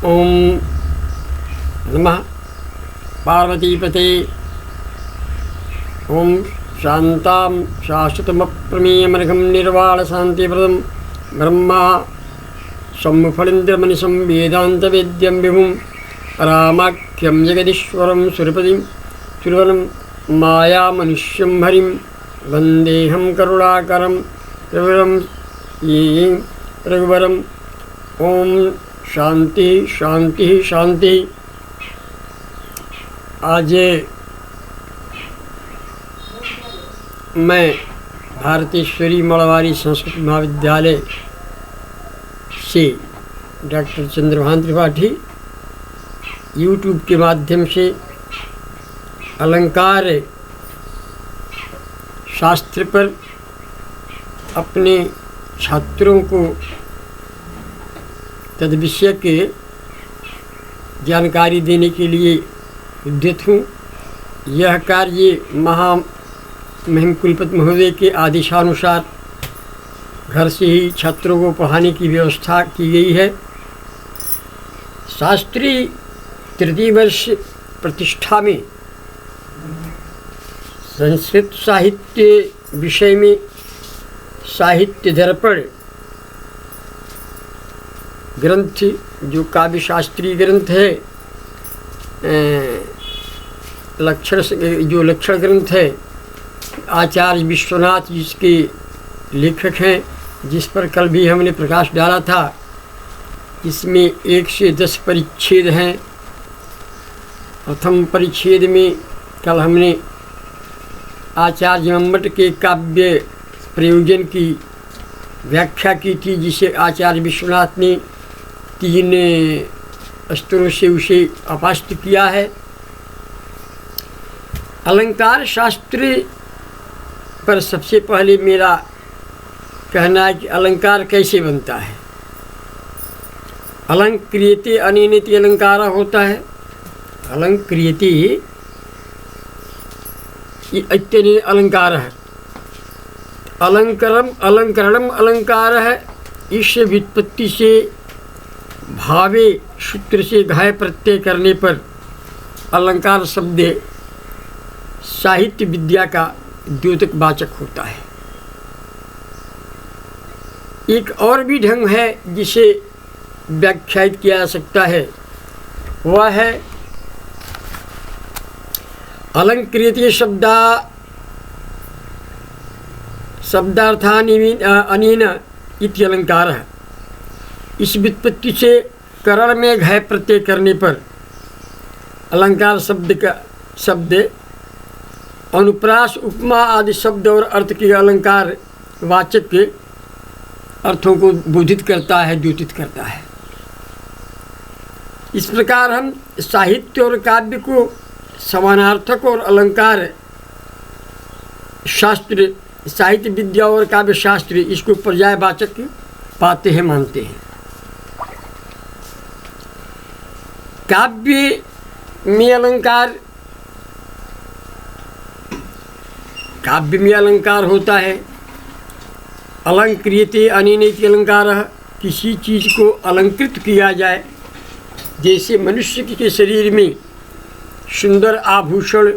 ओम नमः पार्वतीपते। ओम शांतां शाश्वतमप्रमेयमर्घं निर्वाणशान्तिप्रदं ब्रह्मा सम्मुफलिन्द्रमनिशं वेदान्तवेद्यं विभुं रामाख्यं जगदीश्वरं सुरपतिं सुरवरं मायामनुष्यं हरिं वन्देऽहं करुणाकरं रघुवरं। ओम शांति शांति शांति। आज मैं भारतेश्वरी मड़वारी संस्कृत महाविद्यालय से डॉक्टर चंद्रभान त्रिपाठी यूट्यूब के माध्यम से अलंकार शास्त्र पर अपने छात्रों को तद विषय के जानकारी देने के लिए उद्यत हूँ। यह कार्य महिम कुलपति महोदय के आदेशानुसार घर से ही छात्रों को पढ़ाने की व्यवस्था की गई है। शास्त्री तृतीय वर्ष प्रतिष्ठा में संस्कृत साहित्य विषय में साहित्य दर्पण ग्रंथ जो काव्य शास्त्रीय ग्रंथ है, लक्षण ग्रंथ है, आचार्य विश्वनाथ जिसके लेखक हैं, जिस पर कल भी हमने प्रकाश डाला था। इसमें 1 से 10 परिच्छेद हैं। प्रथम परिच्छेद में कल हमने आचार्य मम्मट के काव्य प्रयोजन की व्याख्या की थी, जिसे आचार्य विश्वनाथ ने 3 स्तरों से उसे अपास्त किया है। अलंकार शास्त्र पर सबसे पहले मेरा कहना है कि अलंकार कैसे बनता है। अलंक्रियते अनेनेति अलंकार होता है। अलंक्रियते इत्यनेन अलंकार है। अलंकरणम अलंकार है। इस व्युत्पत्ति से भावे सूत्र से घाय प्रत्यय करने पर अलंकार शब्द साहित्य विद्या का द्योतक वाचक होता है। एक और भी ढंग है जिसे व्याख्यायित किया जा सकता है, वह है अलंकृत्य शब्दार्थानीन इति अलंकार है। इस व्युत्पत्ति से करण में घय प्रत्यय करने पर अलंकार शब्द अनुप्रास उपमा आदि शब्द और अर्थ के अलंकार वाचक के अर्थों को बोधित करता है, द्योतित करता है। इस प्रकार हम साहित्य और काव्य को समानार्थक और अलंकार शास्त्र, साहित्य विद्या और काव्य शास्त्र इसको पर्यायवाचक पाते हैं, मानते हैं। काव्य में अलंकार होता है। अलंक्रियते अनेनेति अलंकार, किसी चीज़ को अलंकृत किया जाए। जैसे मनुष्य के शरीर में सुंदर आभूषण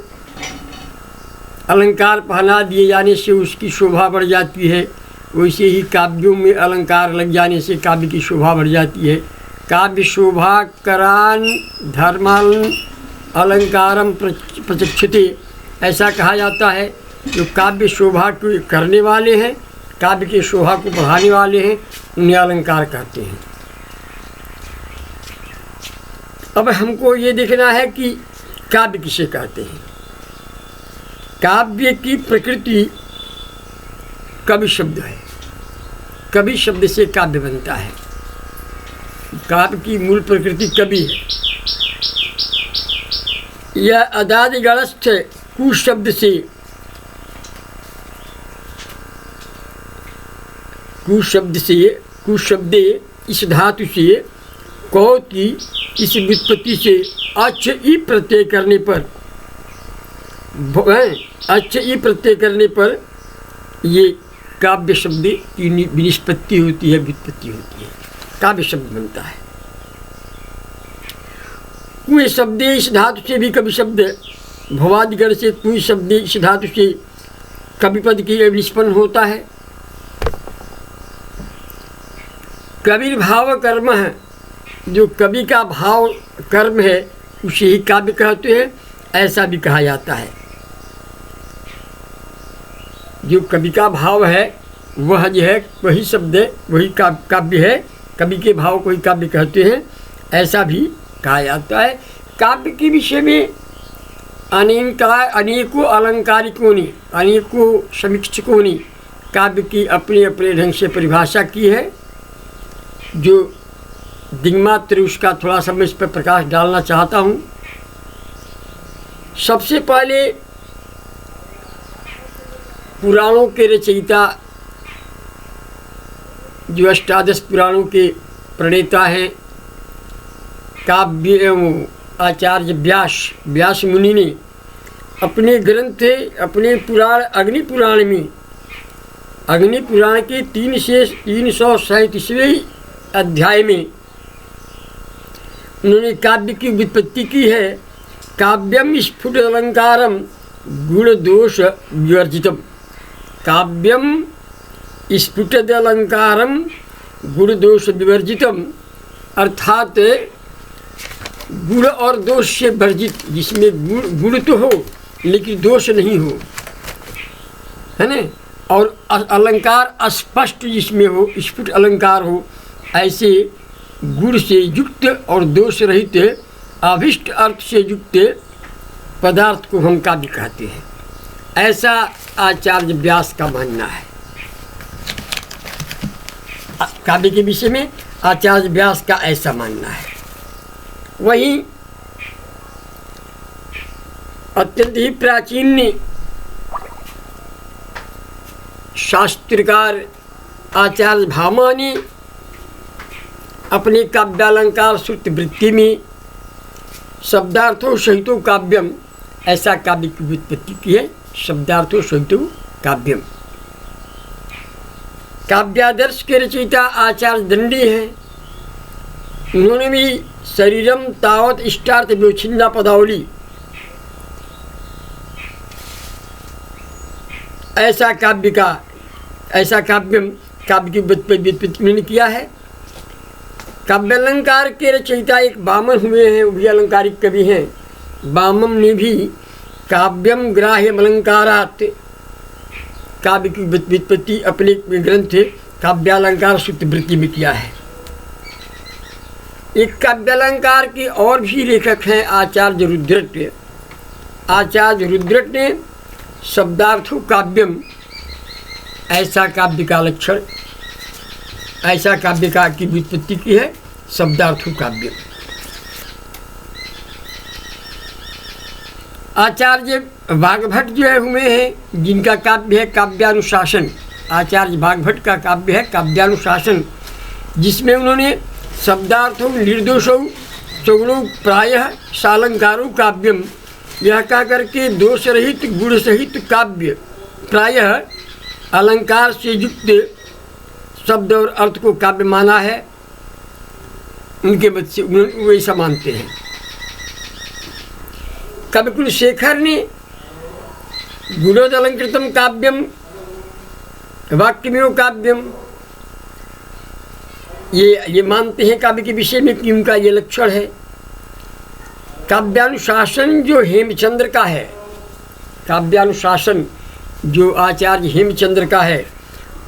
अलंकार पहना दिए जाने से उसकी शोभा बढ़ जाती है, वैसे ही काव्यों में अलंकार लग जाने से काव्य की शोभा बढ़ जाती है। काव्य शोभा करान धर्मान अलंकारम प्रचक्षते, ऐसा कहा जाता है। जो काव्य शोभा को करने वाले हैं, काव्य की शोभा को बढ़ाने वाले हैं, उन्हें अलंकार कहते हैं। अब हमको ये देखना है कि काव्य किसे कहते हैं। काव्य की प्रकृति कवि शब्द है। कवि शब्द से काव्य बनता है। काव्य की मूल प्रकृति कवि है। यह अदादिगणस्थ कुशब्द इस धातु से कौति इस व्युत्पत्ति से अच्छ ई प्रत्यय करने पर ये काव्य शब्द की निष्पत्ति होती है, व्युत्पत्ति होती है, काव्य शब्द बनता है। कुएं शब्द इस धातु से भी कवि शब्द, भवादिगण से कुएं शब्द इस धातु से कवि पद की निष्पन्न होता है। कवि भाव कर्म है, जो कवि का भाव कर्म है उसे ही काव्य कहते हैं, ऐसा भी कहा जाता है। जो कवि का भाव है वह जो है वही शब्द है, वही काव्य है। कवि के भाव को ही काव्य कहते हैं, ऐसा भी कहा जाता है। काव्य के विषय में अनेकों अलंकारिकों ने, अनेकों समीक्षकों ने काव्य की अपने अपने ढंग से परिभाषा की है। जो दिग्मात्र उसका थोड़ा सा मैं इस पर प्रकाश डालना चाहता हूँ। सबसे पहले पुराणों के रचयिता, जो अष्टादश पुराणों के प्रणेता हैं, काव्य आचार्य व्यास मुनि ने अपने ग्रंथ, अपने पुराण अग्निपुराण में, अग्निपुराण के 3 से 337वें अध्याय में उन्होंने काव्य की व्युत्पत्ति की है। काव्यम स्फुट अलंकारम गुण दोष विवर्जितम। काव्यम स्फुट अलंकारम गुण दोष विवर्जितम, अर्थात गुण और दोष से वर्जित, जिसमें गुण तो हो लेकिन दोष नहीं हो, है ना, और अलंकार स्पष्ट जिसमें हो, स्फुट अलंकार हो, ऐसे गुण से युक्त और दोष रहित अभिष्ट अर्थ से युक्त पदार्थ को हम काव्य कहते हैं। ऐसा आचार्य व्यास का मानना है। काव्य के विषय में आचार्य व्यास का ऐसा मानना है। वहीं अत्यंत ही प्राचीन शास्त्रकार आचार्य भामा ने अपने काव्यालंकार सूत्र वृत्ति में शब्दार्थों सहितो काव्यम, ऐसा काव्य की व्युत्पत्ति की है। शब्दार्थों सहितो काव्यम। काव्यादर्श के रचयिता आचार्य दंडी हैं। उन्होंने भी शरीरम तावत इष्टार्थ व्योच्छिन्ना पदावली, ऐसा काव्यम काव्य की व्युत्पत्ति में किया है। काव्यालंकार के रचयिता एक वामन हुए हैं, वो भी अलंकारिक कवि हैं। वामन ने भी काव्यम ग्राह्यम अलंकारात्, काव्य की व्युत्पत्ति अपने ग्रंथ काव्यालंकार सूत्र वृत्ति में किया है। एक काव्यालंकार के और भी लेखक हैं आचार्य रुद्रट। आचार्य रुद्रट ने शब्दार्थो काव्यम, ऐसा काव्य का लक्षण, ऐसा काव्य का की व्युत्पत्ति की है, शब्दार्थो काव्य। आचार्य वाग्भट जो है हुए हैं, जिनका काव्य है काव्यानुशासन। आचार्य वाग्भट का काव्य है काव्यानुशासन, जिसमें उन्होंने शब्दार्थों निर्दोषौ सगुणों प्रायः सालंकारो काव्यम, यह कह करके दोष रहित गुण सहित काव्य प्रायः अलंकार से युक्त शब्द और अर्थ को काव्य माना है। उनके बच्चे वैसा मानते हैं। कवि कुलशेखर ने गुणोदलंकृतम काव्यम वाक्यमेव काव्यम, ये मानते हैं काव्य के विषय में कि उनका ये लक्षण है। काव्यानुशासन जो हेमचंद्र का है, काव्यानुशासन जो आचार्य हेमचंद्र का है,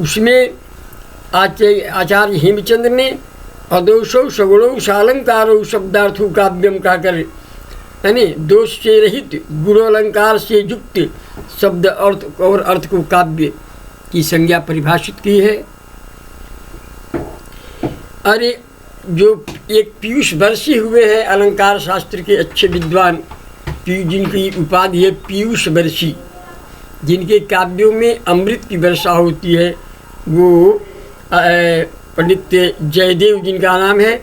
उसमें आचार्य हेमचंद्र ने अदोषौ सगुणौ सालंकारो शब्दार्थो काव्यम कहकर, यानी दोष से रहित गुणोलंकार से युक्त शब्द अर्थ और अर्थ को काव्य की संज्ञा परिभाषित की है। अरे जो एक पीयूष वर्षी हुए हैं अलंकार शास्त्र के अच्छे विद्वान, जिनकी उपाधि है पीयूष वर्षी, जिनके काव्यों में अमृत की वर्षा होती है, वो पंडित जयदेव जिनका नाम है,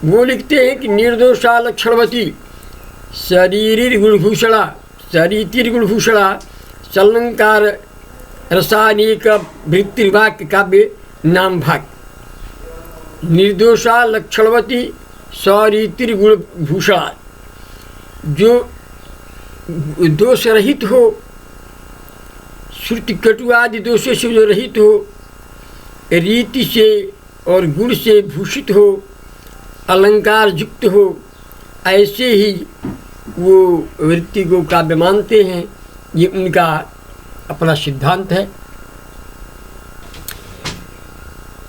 वो लिखते हैं कि निर्दोषा लक्षणवती शरीर गुणभूषणा शरीतिर गुणभूषणा सलंकार रसायनिक वृत्तिर्वाक्य काव्य नाम भाग। निर्दोषा लक्षणवती सरीतिर गुणभूषणा, जो दोष रहित हो, श्रुति कटु आदि दोषों से जो रहित हो, रीति से और गुण से भूषित हो, अलंकार युक्त हो, ऐसे ही वो वृत्ति को काव्य मानते हैं। ये उनका अपना सिद्धांत है।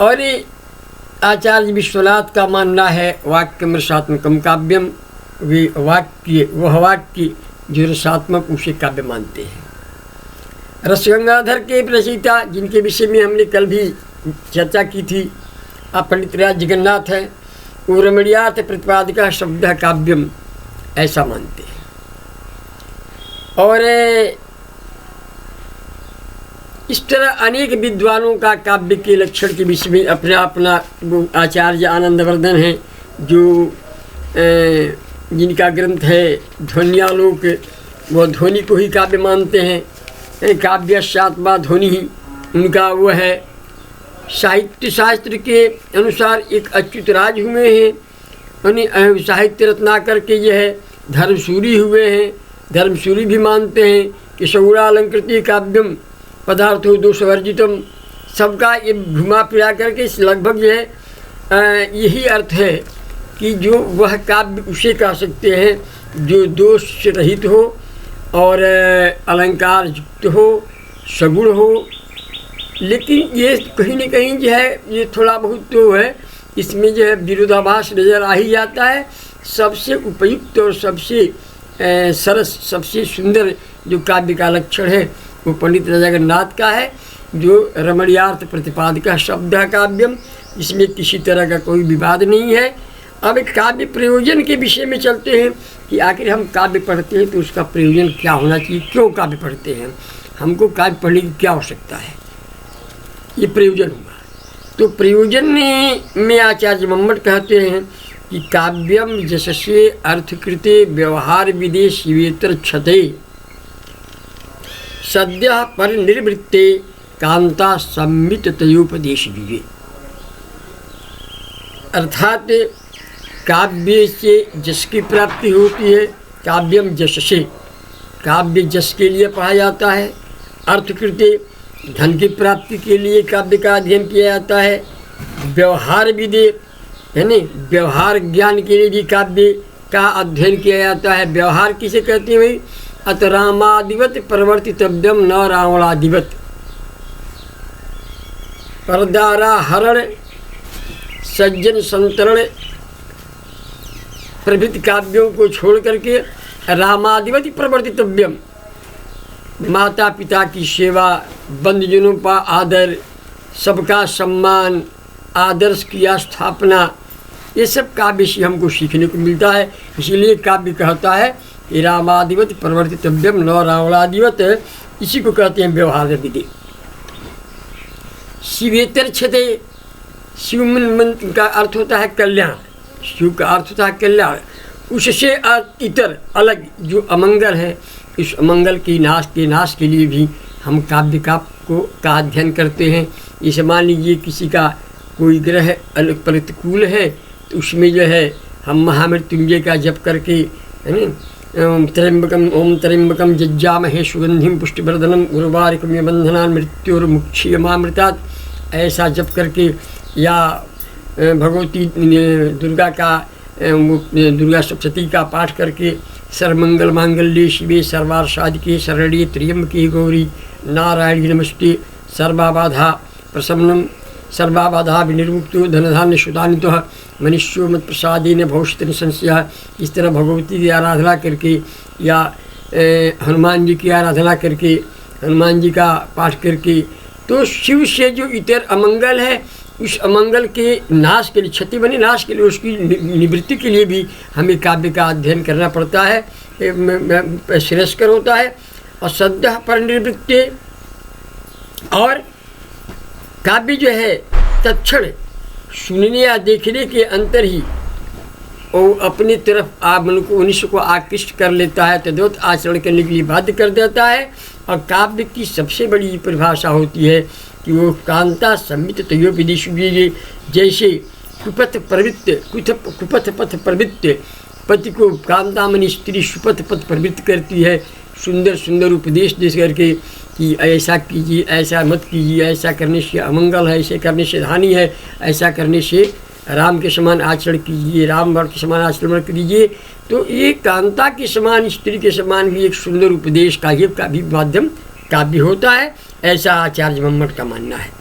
और आचार्य विश्वनाथ का मानना है वाक्यम रसात्मकम काव्यम, वे वह वाक्य जो रसात्मक उसे काव्य मानते हैं। रसगंगाधर के रचयिता, जिनके विषय में हमने कल भी चर्चा की थी, पंडित राज जगन्नाथ है, वो रमणीयार्थ प्रतिपादिका शब्द काव्यम ऐसा मानते हैं। और इस तरह अनेक विद्वानों का काव्य के लक्षण के विषय में अपना अपना वो आचार्य आनंदवर्धन हैं, जो जिनका ग्रंथ है ध्वन्यालोक, वो ध्वनि को ही काव्य मानते हैं। काव्यशात्मा ध्वनि ही उनका वो है। साहित्य शास्त्र के अनुसार एक अच्युत राज हुए हैं, उन्हें साहित्य रत्नाकर के ये है धर्मसूरी हुए हैं। धर्मसूरी भी मानते हैं कि सगुणालंकृति काव्यम पदार्थो दोषवर्जितम। सबका ये घुमा फिरा करके लगभग जो है यही अर्थ है कि जो वह काव्य उसे कह सकते हैं जो दोष से रहित हो और अलंकार युक्त हो, सगुण हो। लेकिन ये कहीं न कहीं जो है ये थोड़ा बहुत तो है, इसमें जो है विरोधाभास नज़र आ ही जाता है। सबसे उपयुक्त और सबसे सरस, सबसे सुंदर जो काव्य का लक्षण है वो पंडित जगन्नाथ का है, जो रमणीयार्थ प्रतिपादिका शब्द काव्यम, इसमें किसी तरह का कोई विवाद नहीं है। अब काव्य प्रयोजन के विषय में चलते हैं कि आखिर हम काव्य पढ़ते हैं तो उसका प्रयोजन क्या होना चाहिए, क्यों काव्य पढ़ते हैं, हमको काव्य पढ़ने की क्या आवश्यकता है, ये प्रयोजन हुआ। तो प्रयोजन में आचार्य मम्मट कहते हैं कि काव्यम जससे अर्थकृते व्यवहार विदेश शिवेतर क्षते सद्य पर निर्वृत्ते कांता सम्मित तयोपदेश विवे। अर्थात काव्य से जस की प्राप्ति होती है। काव्यम जस से, काव्य जस के लिए पढ़ा जाता है। अर्थकृते, धन की प्राप्ति के लिए काव्य का अध्ययन किया जाता है। व्यवहार विदे, यानी व्यवहार ज्ञान के लिए भी काव्य का अध्ययन किया जाता है। व्यवहार किसे कहते हैं भाई? अत रामादिवत प्रवर्तितव्यम न रावणादिवत। परदारा हरण, सज्जन संतरण प्रभृति काव्यों को छोड़ करके रामादिवत प्रवर्तितव्यम, माता पिता की सेवा, बंधुजनों का आदर, सबका सम्मान, आदर्श की स्थापना, ये सब काव्य से हमको सीखने को मिलता है। इसीलिए काव्य कहता है कि रामादिवत प्रवर्तितव्यम न रावणादिवत, इसी को कहते हैं व्यवहार विधि। शिवेतर क्षते, शिव मंत्र का अर्थ होता है कल्याण, शिव का अर्थ होता है कल्याण। उससे इतर अलग जो अमंगल है, इस अमंगल की नाश के लिए भी हम काव्य का अध्ययन करते हैं। इसे मान लीजिए किसी का कोई ग्रह अलग प्रतिकूल है तो उसमें जो है हम महामृत्युंजय का जप करके, है ना, त्र्यंबकम जज्जामहे सुगंधिम पुष्टिवर्धनम गुरुवारिकम बंधनान मृत्युर्मुक्षीयमामृतात्, ऐसा जप करके, या भगवती दुर्गा का दुर्गा सप्तशती का पाठ करके सर्वमंगल मांगल्ये शिवे सर्वार्थसाधिके शरण्ये त्र्यंबके गौरी नारायणी नमस्ते सर्वाबाधा प्रशमनम सर्वाबाधा विनिर्मुक्तो धनधान्य सुदानितः मनुष्यो मत प्रसादेन भविष्यति संशयः। इस तरह भगवती की आराधना करके या हनुमान जी की आराधना करके, हनुमान जी का पाठ करके, तो शिव से जो इतर अमंगल है उस अमंगल के नाश के लिए, क्षति बने नाश के लिए, उसकी निवृत्ति के लिए भी हमें काव्य का अध्ययन करना पड़ता है, श्रेयस्कर होता है। और सद्य पर निवृत्ति, और काव्य जो है तत्क्षण सुनने या देखने के अंतर ही वो अपनी तरफ मन को मनुष्य को आकृष्ट कर लेता है, तद्वत आचरण करने के लिए बाध्य कर देता है। और काव्य की सबसे बड़ी परिभाषा होती है कि वो कांता सम्मित तयोपदेश, जैसे कुपथ पथ प्रवृत्त पति को कामदामनी स्त्री सुपथ पथ प्रवृत्त करती है, सुंदर सुंदर उपदेश दे करके कि ऐसा कीजिए, ऐसा मत कीजिए, ऐसा करने से अमंगल है, ऐसे करने से हानि है, ऐसा करने से राम के समान आचरण कीजिए, राम वर्ण के समान आचरण कीजिए। तो ये कांता के समान, स्त्री के समान भी एक सुंदर उपदेश का भी माध्यम काव्य होता है, ऐसा आचार्य मम्मट का मानना है।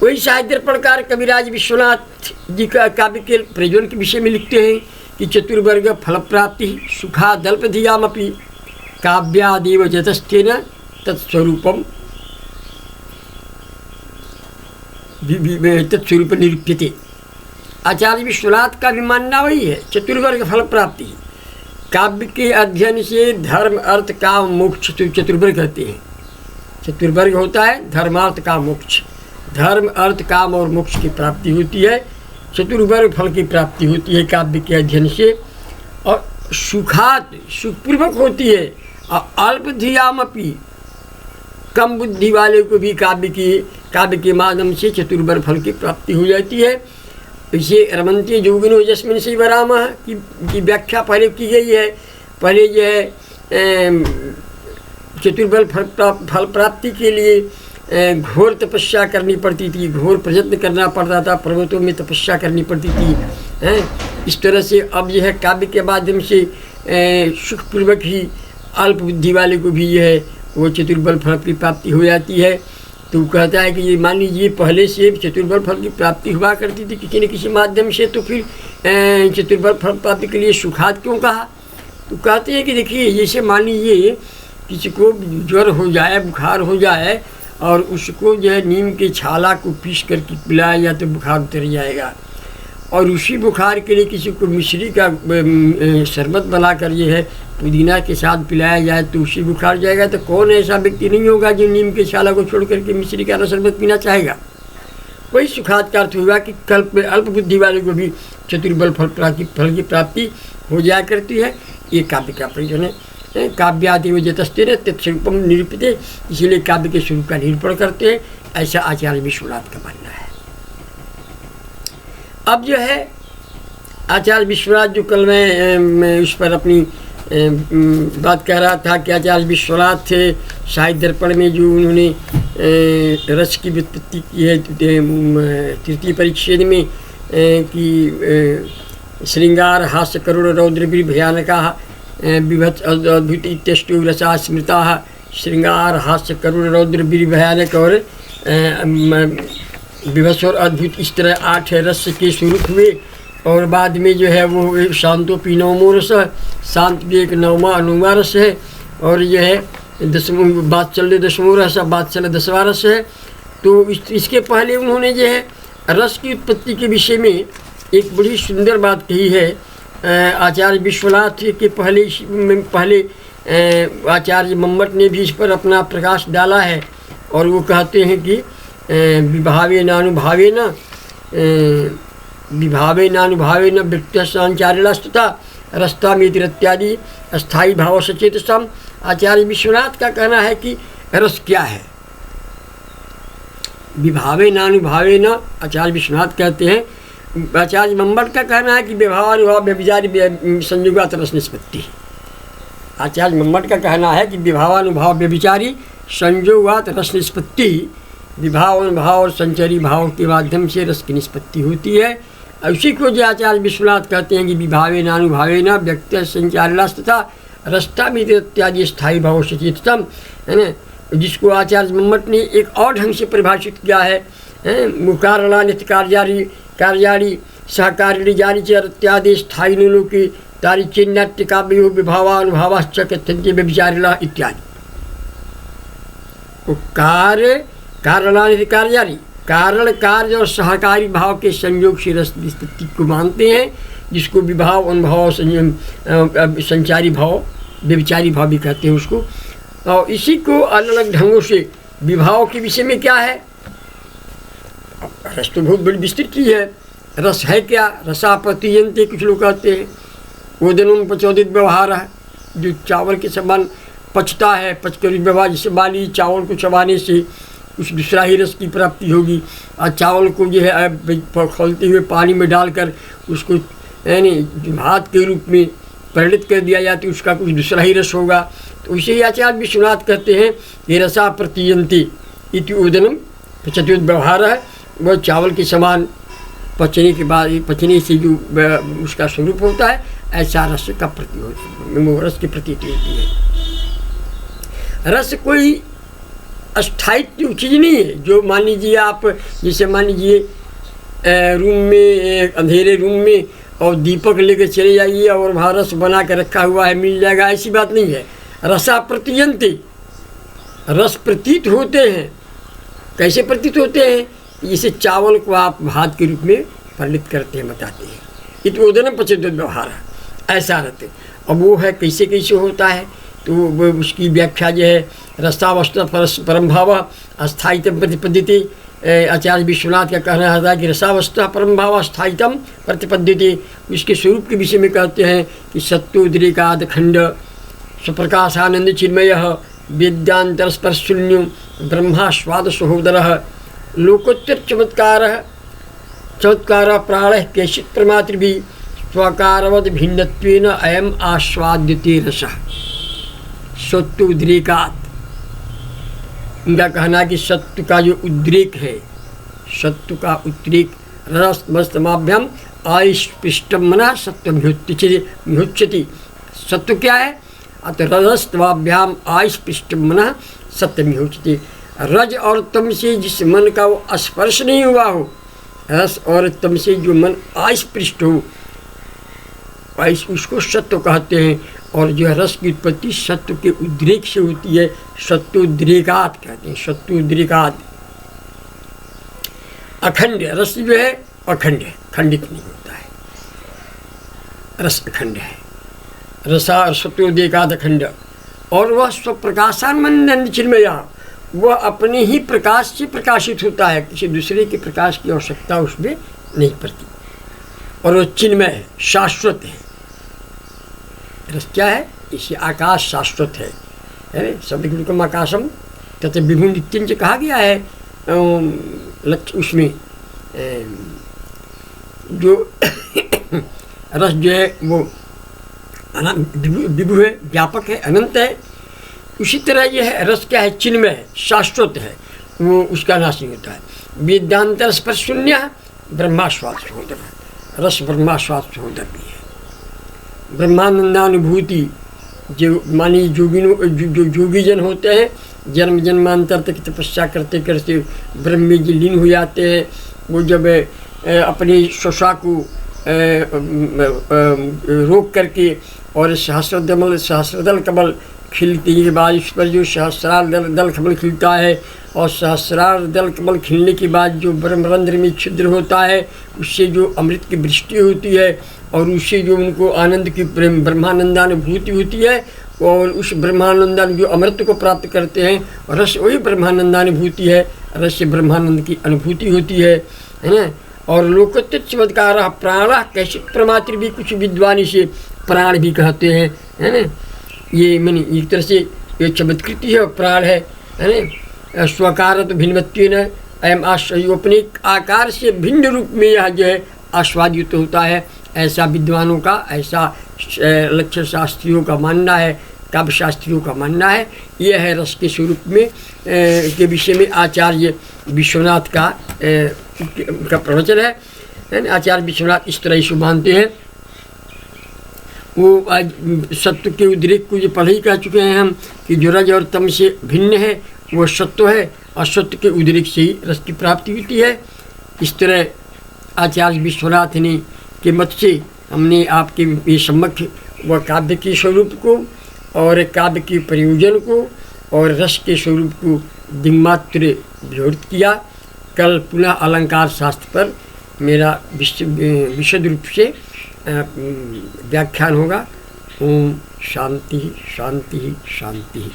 वही साहित्य दर्पणकार कविराज विश्वनाथ जी का काव्य के प्रयोजन के विषय में लिखते हैं कि चतुर्वर्ग फल प्राप्ति सुखादल्पधियामपि काव्यादेव जतस्थेन तत्स्वरूपम तत्स्वरूप निरूप्यते। आचार्य विश्वनाथ का भी मानना वही है, चतुर्वर्ग फल प्राप्ति, काव्य के अध्ययन से धर्म अर्थ काम मोक्ष चतुर्वर्ग कहते हैं। चतुर्वर्ग होता है धर्मार्थ काम मोक्ष, धर्म अर्थ काम और मोक्ष की प्राप्ति होती है, चतुर्वर्ग फल की प्राप्ति होती है काव्य के अध्ययन से, और सुखात सुखपूर्वक होती है, और अल्पधियामपि कम बुद्धि वाले को भी काव्य के माध्यम से चतुर्वर्ग फल की प्राप्ति हो जाती है। इसे रमन्ते जोगिनो यस्मिन् शैव रामः की व्याख्या पहले की गई है। पहले जो है चतुर्वर्ग फल प्राप्ति के लिए घोर तपस्या करनी पड़ती थी, घोर प्रयत्न करना पड़ता था, पर्वतों में तपस्या करनी पड़ती थी, हैं। इस तरह से अब यह है काव्य के माध्यम से सुखपूर्वक ही अल्प बुद्धि वाले को भी यह है वो चतुर्वर्ग फल की प्राप्ति हो जाती है। तो कहता है कि ये मान लीजिए पहले से चतुर्वर्ग फल की प्राप्ति हुआ करती थी किसी न किसी माध्यम से, तो फिर चतुर्वर्ग फल प्राप्ति के लिए सुखात क्यों कहा? तो कहते हैं कि देखिए जैसे मान लीजिए किसी को ज्वर हो जाए, बुखार हो जाए, और उसको जो है नीम के छाला को पीस करके पिलाया जाए तो बुखार उतर जाएगा, और उसी बुखार के लिए किसी को मिश्री का शरबत बना कर ये है पुदीना के साथ पिलाया जाए तो उसी बुखार जाएगा। तो कौन ऐसा व्यक्ति नहीं होगा जो नीम के छाला को छोड़ करके मिश्री का शरबत पीना चाहेगा? वही सुखात का अर्थ हुआ कि कल्प अल्प बुद्धि वाले को भी चतुर्वर्ग फल की प्राप्ति हो जाया करती है। ये काव्य का प्रयोजन है। काव्यादेव जतस्तेन तत्स्वरूपम निरूप्यते, इसीलिए काव्य के स्वरूप का निरूपण करते हैं, ऐसा आचार्य विश्वनाथ का मानना है। अब जो है आचार्य विश्वनाथ, जो कल मैं उस पर अपनी बात कह रहा था कि आचार्य विश्वनाथ थे साहित्य दर्पण में जो उन्होंने रस की व्युत्पत्ति की है तृतीय परिच्छेद में कि श्रृंगार हास्य करुण रौद्र भयानका विभत्स अद्भुत इत्यष्टो रसा स्मृता, श्रृंगार हास्य करुण रौद्र भयानक और विभत्स और अद्भुत, इस तरह 8 रस के स्वरूप हुए। और बाद में जो है वो शांतोपी नवमो रस, शांत भी एक नौवा रस है, और यह है बात्सल्य दशमो रस, बात्सल्य 10वां रस है। तो इसके पहले उन्होंने जो है रस की उत्पत्ति के विषय में एक बड़ी सुंदर बात कही है। आचार्य विश्वनाथ के पहले आचार्य मम्मट ने भी इस पर अपना प्रकाश डाला है, और वो कहते हैं कि विभावे नानुभावे न व्यक्तिचारिणस्तथा रस्तामितिरत्यादि अस्थायी भाव सचेतसम। आचार्य विश्वनाथ का कहना है कि रस क्या है? विभावे नानुभावे न, आचार्य विश्वनाथ कहते हैं। आचार्य मम्मट का कहना है कि विभावानुभाव व्यभिचारी संयोगात रस निष्पत्ति। आचार्य मम्मट का कहना है कि विभावानुभाव व्यभिचारी संयोगात रस निष्पत्ति, विभाव अनुभाव और संचरी भाव के माध्यम से रस की निष्पत्ति होती है। उसी को जो आचार्य विश्वनाथ कहते हैं कि विभावे नानुभावे न व्यक्त संचारिणास तथा रस्ता में इत्यादि स्थायी भाव सचेतम, है ना, जिसको आचार्य मम्मट ने एक और ढंग से परिभाषित किया है। मुकारला नित्य कार्याणी सहकारिणी जारी च इत्यादि स्थायी लोके तारी चिन्नाट्य काव्यो विभावानुभावाश्च कथ्यन्ते व्यभिचारिणा इत्यादि। कार्याणी कारण कार्य और सहकारी भाव के संयोग से रस निष्पत्ति को मानते हैं, जिसको विभाव अनुभाव संचारी भाव व्यभिचारी भाव भी कहते हैं उसको। और इसी को अलग अलग ढंगों से विभाव के विषय में क्या है, रस तो बहुत बड़ी विस्तृत चीज़ है। रस है क्या? रसा प्रतियंते कुछ लोग कहते हैं, ओदनम प्रचोदित व्यवहार है, जो चावल के समान पचता है, पचकर व्यवहार, जिससे माली चावल को चबाने से कुछ दूसरा ही रस की प्राप्ति होगी। और चावल को जो है खोलते हुए पानी में डालकर उसको यानी भात के रूप में परिणित कर दिया जाए तो उसका कुछ दूसरा ही रस होगा। तो उसे ही आचार्य विश्वनाथ कहते हैं कि रसा प्रतीयन्ति इति उदनम पचती व्यवहार है, वह चावल के समान पचने के बाद पचने से जो उसका स्वरूप होता है, ऐसा रस का रस की प्रतीति होती है। रस कोई अस्थायी चीज़ नहीं है जो मान लीजिए आप, जैसे मान लीजिए रूम में, अंधेरे रूम में और दीपक लेकर चले जाइए और वहाँ रस बना के रखा हुआ है, मिल जाएगा, ऐसी बात नहीं है। रसा प्रतीयन्ते, रस प्रतीत होते हैं। कैसे प्रतीत होते हैं? जैसे चावल को आप भात के रूप में परिणित करते हैं, बताते हैं। इतोदन पचित व्यवहार ऐसा रहते। अब वो है कैसे कैसे होता है, तो वो उसकी व्याख्या जो है, रसावस्था परम भाव अस्थायित्व प्रतिपद्यते। आचार्य विश्वनाथ का कहना था कि रसावस्था परम भाव अस्थायित्व प्रतिपद्यते। उसके स्वरूप के विषय में कहते हैं कि सत्योद्रेकाद खंड स्वप्रकाशानंद चिन्मय वेद्यांतर स्पर्शून्य ब्रह्मा स्वाद सहोदर लोकोत्तर चमत्कार प्राण केचित् प्रमातृभि स्वकारवद भिन्नत्वेन अयम आस्वाद्यते रसः सत्योद्रेकात्। इनका कहना कि सत्व का जो उद्रेक है, सत्व का उद्रेक रसमस्तमाभ्याम आयुष्पृष्टम मना सत्वमुच्यति। सत्व क्या है? अतः रजस्तवाभ्याम आयुष्पृष्टम मना सत्यमुच्यति। रज और तम से जिस मन का वो स्पर्श नहीं हुआ हो, रस और तम से जो मन आयुष्पृष्ट हो, उसको सत्व कहते हैं। और जो रस की उत्पत्ति सत्व के उद्रेक से होती है, सत्योद्रेकात कहते हैं। सत्योद्रेकात अखंड रस जो है, अखंड है, खंडित नहीं होता है, रस अखंड है। रसा सत्योद्रेकात अखंड। और वह स्वप्रकाशानंद चिन्मय, वह अपने ही प्रकाश से प्रकाशित होता है, किसी दूसरे के प्रकाश की आवश्यकता उसमें नहीं पड़ती। और वह चिन्मय है, शाश्वत है। रस क्या है? इसे आकाश शाश्वत है, शब्दम आकाशम तथा विभु नित्यंच कहा गया है। लक्ष्य उसमें जो रस जो है वो विभु है, व्यापक है, अनंत है। उसी तरह यह है रस क्या है? चिन्मय है, शाश्वत है, वो उसका नाश नहीं होता है। वेदांतर स्पर्श शून्य ब्रह्मास्वाद सहोदर, रस ब्रह्मास्वाद सहोदर भी है। ब्रह्मानंदानुभूति जो मानी जो जोगी जन होते हैं, जन्म जन्मांतर तक तपस्या करते करते ब्रह्म में जी लीन हो जाते हैं। वो जब अपनी श्वसा को रोक करके और सहस्रदल कमल खिलते के बाद उस पर जो सहस्रार दल कमल खिलता है, और सहस्रार दल कमल खिलने के बाद जो ब्रह्मरंध्र में छिद्र होता है, उससे जो अमृत की वृष्टि होती है और उससे जो उनको आनंद की ब्रह्मानंदानुभूति होती है, और उस ब्रह्मानंदान जो अमृत को प्राप्त करते हैं, रस वही ब्रह्मानंदानुभूति है, रस से ब्रह्मानंद की अनुभूति होती है ना। और लोकोत्तर चमत्कार प्राण कैसे प्रमात्र भी, कुछ विद्वान इसे प्राण भी कहते हैं, है ना। ये मैंने एक तरह से ये चमत्कृति है, प्राण है ना। स्वकार तो भिन्नत्वेन अयम आश्रय, अपने आकार से भिन्न रूप में यह जो है आस्वादित होता है, ऐसा विद्वानों का, ऐसा लक्ष्य शास्त्रियों का मानना है, काव्य शास्त्रियों का मानना है। यह है रस के स्वरूप में के विषय में आचार्य विश्वनाथ का प्रवचन है। आचार्य विश्वनाथ इस तरह से मानते हैं। वो आज सत्व के उद्रेक को जो पढ़े ही कह चुके हैं हम कि जो रज और तम से भिन्न है वो सत्व है, और सत्व के उद्रेक से ही रस की प्राप्ति होती है। इस तरह आचार्य विश्वनाथ ने के मत से हमने आपके ये सम्मुख व काव्य के स्वरूप को और काव्य के प्रयोजन को और रस के स्वरूप को दिग्मात्र विवृत किया। कल पुनः अलंकार शास्त्र पर मेरा विशद रूप से व्याख्यान होगा। ओम शांति शांति शांति।